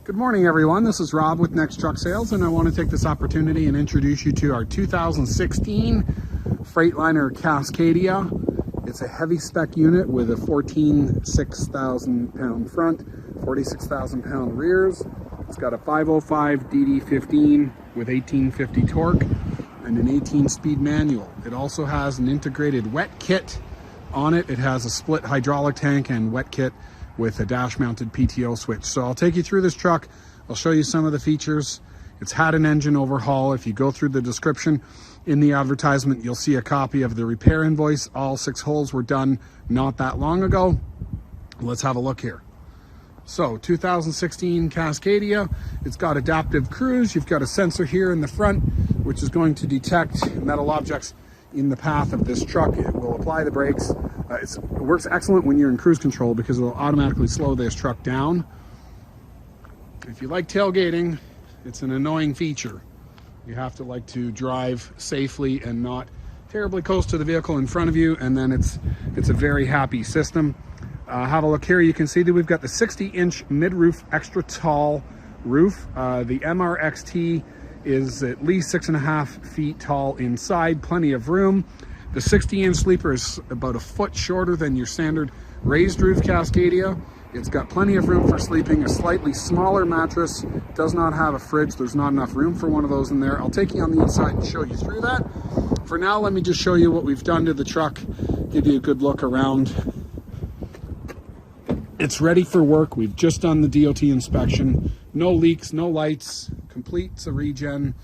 Good morning, everyone. This is Rob with Next Truck Sales, and I want to take this opportunity and introduce you to our 2016 Freightliner Cascadia. It's a heavy spec unit with a 6,000 front, 46,000 pound rears. It's got a 505 DD15 with 1850 torque and an 18-speed manual. It also has an integrated wet kit on it. It has a split hydraulic tank and wet kit with a dash-mounted PTO switch. So I'll take you through this truck. I'll show you some of the features. It's had an engine overhaul. If you go through the description in the advertisement, you'll see a copy of the repair invoice. All 6 holes were done not that long ago. Let's have a look here. So 2016 Cascadia, it's got adaptive cruise. You've got a sensor here in the front, which is going to detect metal objects in the path of this truck. It will apply the brakes. It works excellent when you're in cruise control because it will automatically slow this truck down. If you like tailgating, it's an annoying feature. You have to like to drive safely and not terribly close to the vehicle in front of you, and then it's a very happy system. Have a look here. You can see that we've got the 60-inch mid-roof extra tall roof. The MRXT is at least 6.5 feet tall inside, plenty of room. The 60-inch sleeper is about a foot shorter than your standard raised roof Cascadia. It's got plenty of room for sleeping, a slightly smaller mattress, does not have a fridge. There's not enough room for one of those in there. I'll take you on the inside and show you through that. For now, let me just show you what we've done to the truck, give you a good look around. It's ready for work. We've just done the DOT inspection. No leaks, no lights, complete. It's a regen.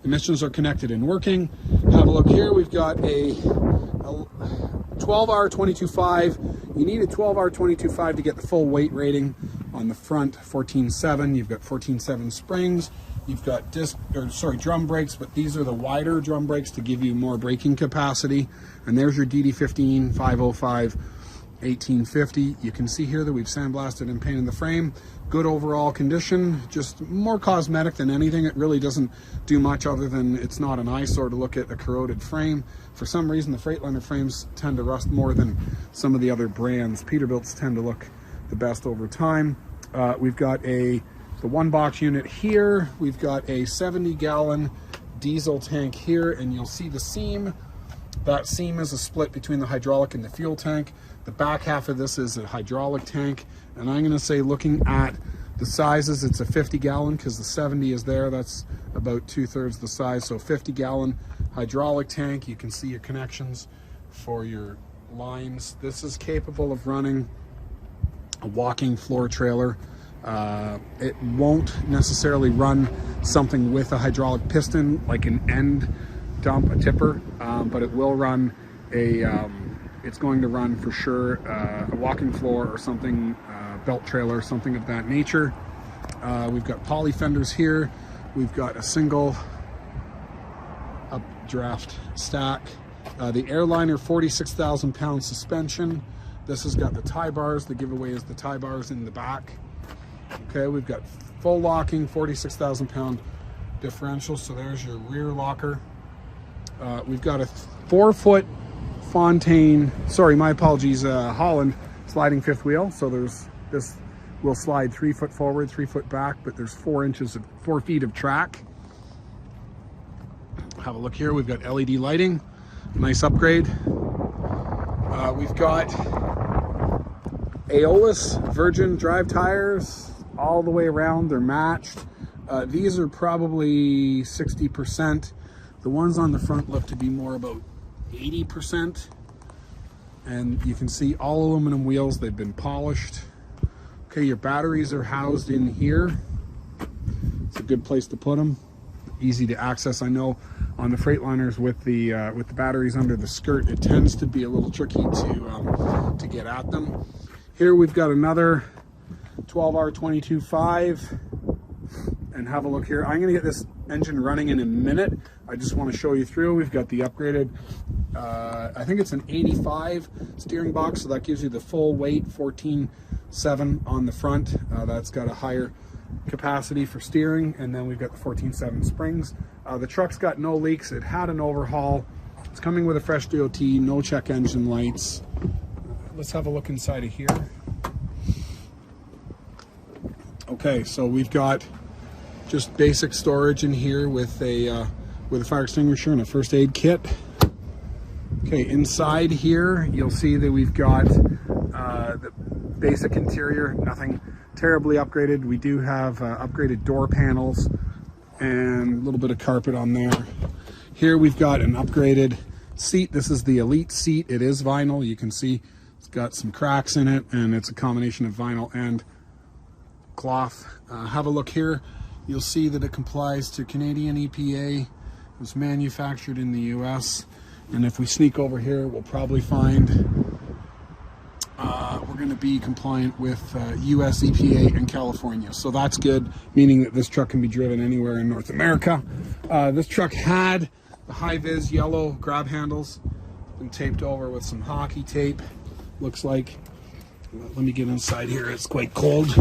Emissions are connected and working. Have a look here. We've got a 12R22.5. You need a 12R22.5 to get the full weight rating. On the front, 14.7. You've got 14.7 springs. You've got drum brakes, but these are the wider drum brakes to give you more braking capacity. And there's your DD15, 505, 1850. You can see here that we've sandblasted and painted the frame. Good overall condition, just more cosmetic than anything. It really doesn't do much other than it's not an eyesore to look at a corroded frame. For some reason, the Freightliner frames tend to rust more than some of the other brands. Peterbilt's tend to look the best over time. We've got the one box unit here. We've got a 70-gallon diesel tank here, and you'll see the seam. That seam is a split between the hydraulic and the fuel tank. The back half of this is a hydraulic tank, and I'm going to say, looking at the sizes, it's a 50-gallon because the 70 is there. That's about 2/3 the size. So 50-gallon hydraulic tank. You can see your connections for your lines. This is capable of running a walking floor trailer. It won't necessarily run something with a hydraulic piston like an end dump, a tipper, but it will run it's going to run for sure a walking floor or something, belt trailer, something of that nature. We've got poly fenders here. We've got a single updraft stack. The Airliner 46,000 pound suspension. This has got the tie bars. The giveaway is the tie bars in the back. Okay, we've got full locking 46,000 pound differential. So there's your rear locker. We've got a 4-foot Fontaine, sorry, my apologies, Holland sliding fifth wheel. So this will slide 3 foot forward, 3 foot back, but there's 4 feet of track. Have a look here. We've got LED lighting, nice upgrade. We've got Aeolus Virgin drive tires all the way around. They're matched. These are probably 60%. The ones on the front look to be more about 80%. And you can see all aluminum wheels. They've been polished. Okay, your batteries are housed in here. It's a good place to put them. Easy to access. I know on the Freightliners with the batteries under the skirt, it tends to be a little tricky to get at them. Here we've got another 12R22.5, and have a look here. I'm going to get this engine running in a minute. I just want to show you through. We've got the upgraded, I think it's an 85 steering box, so that gives you the full weight, 14.7 on the front. That's got a higher capacity for steering, and then we've got the 14.7 springs. The truck's got no leaks. It had an overhaul. It's coming with a fresh DOT, no check engine lights. Let's have a look inside of here. Okay, so we've got just basic storage in here with a fire extinguisher and a first aid kit. Okay, inside here you'll see that we've got the basic interior, nothing terribly upgraded. We do have upgraded door panels and a little bit of carpet on there. Here we've got an upgraded seat. This is the Elite seat. It is vinyl. You can see it's got some cracks in it, and it's a combination of vinyl and cloth. Have a look here. You'll see that it complies to Canadian EPA. It was manufactured in the US. And if we sneak over here, we'll probably find we're going to be compliant with US EPA and California. So that's good, meaning that this truck can be driven anywhere in North America. This truck had the high-vis yellow grab handles, been taped over with some hockey tape, looks like. Let me get inside here. It's quite cold,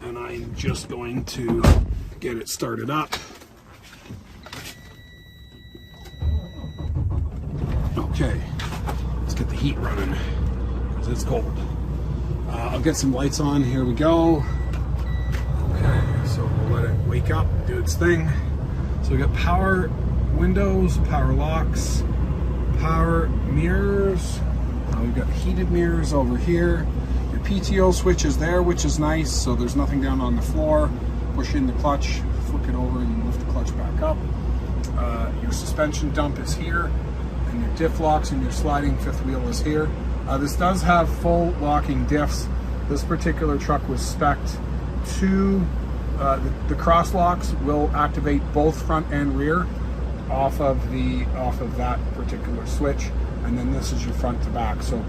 and I'm just going to get it started up. Okay, let's get the heat running because it's cold. I'll get some lights on. Here we go. Okay, so we'll let it wake up, do its thing. So we got power windows, power locks, power mirrors. We've got heated mirrors over here. Your PTO switch is there, which is nice. So there's nothing down on the floor. Push in the clutch, flick it over, and lift the clutch back up. Your suspension dump is here, and your diff locks and your sliding fifth wheel is here. This does have full locking diffs. This particular truck was spec'd to the cross locks will activate both front and rear off of that particular switch, and then this is your front to back. So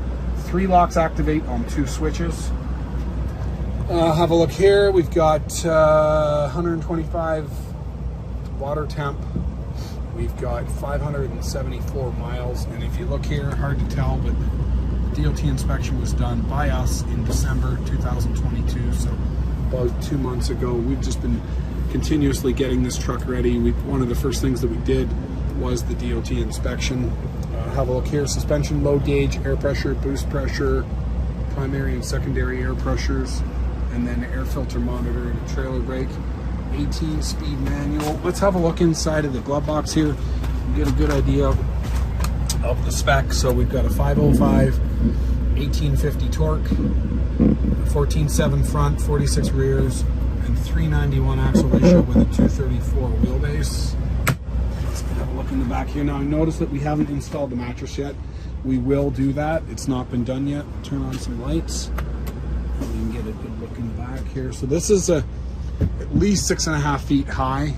3 locks activate on 2 switches. Have a look here. We've got 125 water temp. We've got 574 miles, and if you look here, hard to tell, but the DOT inspection was done by us in December 2022, so about 2 months ago. We've just been continuously getting this truck ready. One of the first things that we did was the DOT inspection. Have a look here. Suspension load gauge, air pressure, boost pressure, primary and secondary air pressures, and then air filter monitor and a trailer brake. 18-speed manual. Let's have a look inside of the glove box here and get a good idea of the spec. So we've got a 505, 1850 torque, 14.7 front, 46 rears, and 391 axle ratio with a 234 wheelbase. Let's have a look in the back here. Now, notice that we haven't installed the mattress yet. We will do that. It's not been done yet. Turn on some lights, and we can get a good look in the back here. So this is at least 6.5 feet high,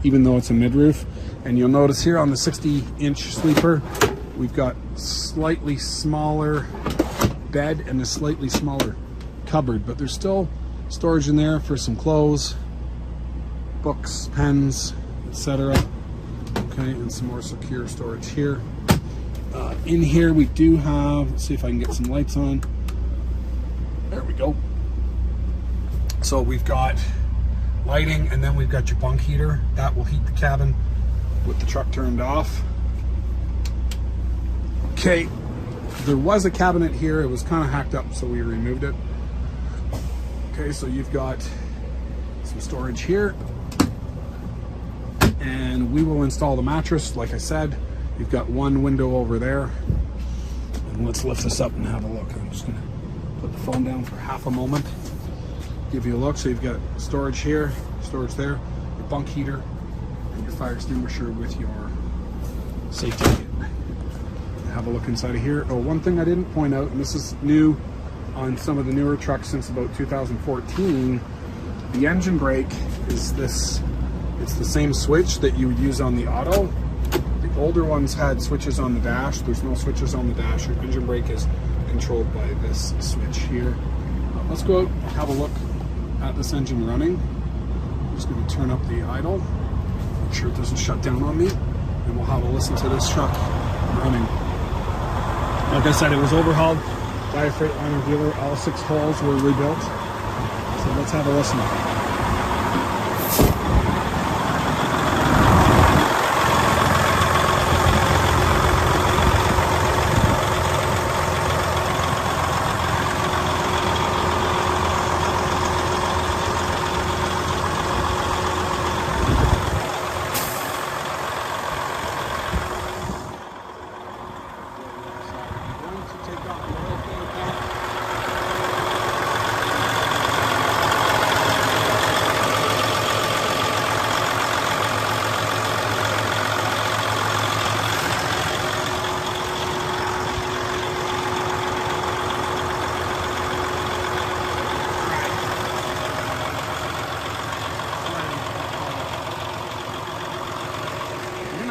even though it's a mid-roof. And you'll notice here on the 60-inch sleeper, we've got slightly smaller bed and a slightly smaller cupboard, but there's still storage in there for some clothes, books, pens, etc. Okay, and some more secure storage here. In here we do have, let's see if I can get some lights on. There we go. So we've got lighting, and then we've got your bunk heater. That will heat the cabin with the truck turned off. Okay, there was a cabinet here. It was kind of hacked up, so we removed it. Okay, so you've got some storage here, and we will install the mattress. Like I said, you've got one window over there, and let's lift this up and have a look. I'm just gonna put the phone down for half a moment, give you a look. So you've got storage here, storage there, your bunk heater, and your fire extinguisher with your safety kit. Have a look inside of here. Oh, one thing I didn't point out, and this is new on some of the newer trucks since about 2014, the engine brake is this. It's the same switch that you would use on the auto. The older ones had switches on the dash. There's no switches on the dash. Your engine brake is controlled by this switch here. Let's go out and have a look at this engine running. I'm just going to turn up the idle, make sure it doesn't shut down on me, and we'll have a listen to this truck running. Like I said, it was overhauled by a Freightliner dealer. All 6 holes were rebuilt. So let's have a listen.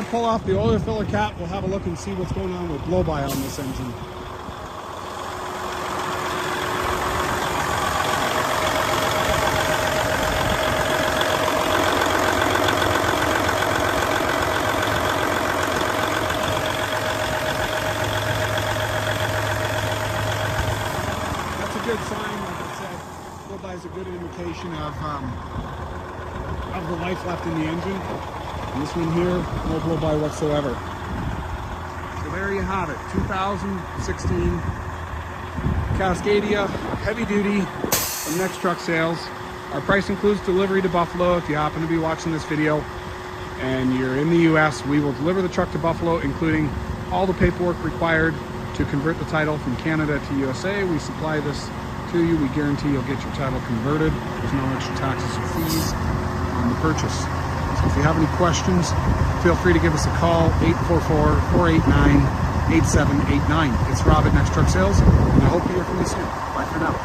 to pull off the oil filler cap. We'll have a look and see what's going on with blow-by on this engine. That's a good sign. Like I said, blow-by is a good indication of the life left in the engine. And this one here, no blow-by whatsoever. So there you have it, 2016 Cascadia, heavy duty from Next Truck Sales. Our price includes delivery to Buffalo. If you happen to be watching this video and you're in the US, we will deliver the truck to Buffalo, including all the paperwork required to convert the title from Canada to USA. We supply this to you. We guarantee you'll get your title converted. There's no extra taxes or fees on the purchase. So if you have any questions, feel free to give us a call, 844-489-8789. It's Rob at Next Truck Sales, and I hope to hear from you soon. Bye for now.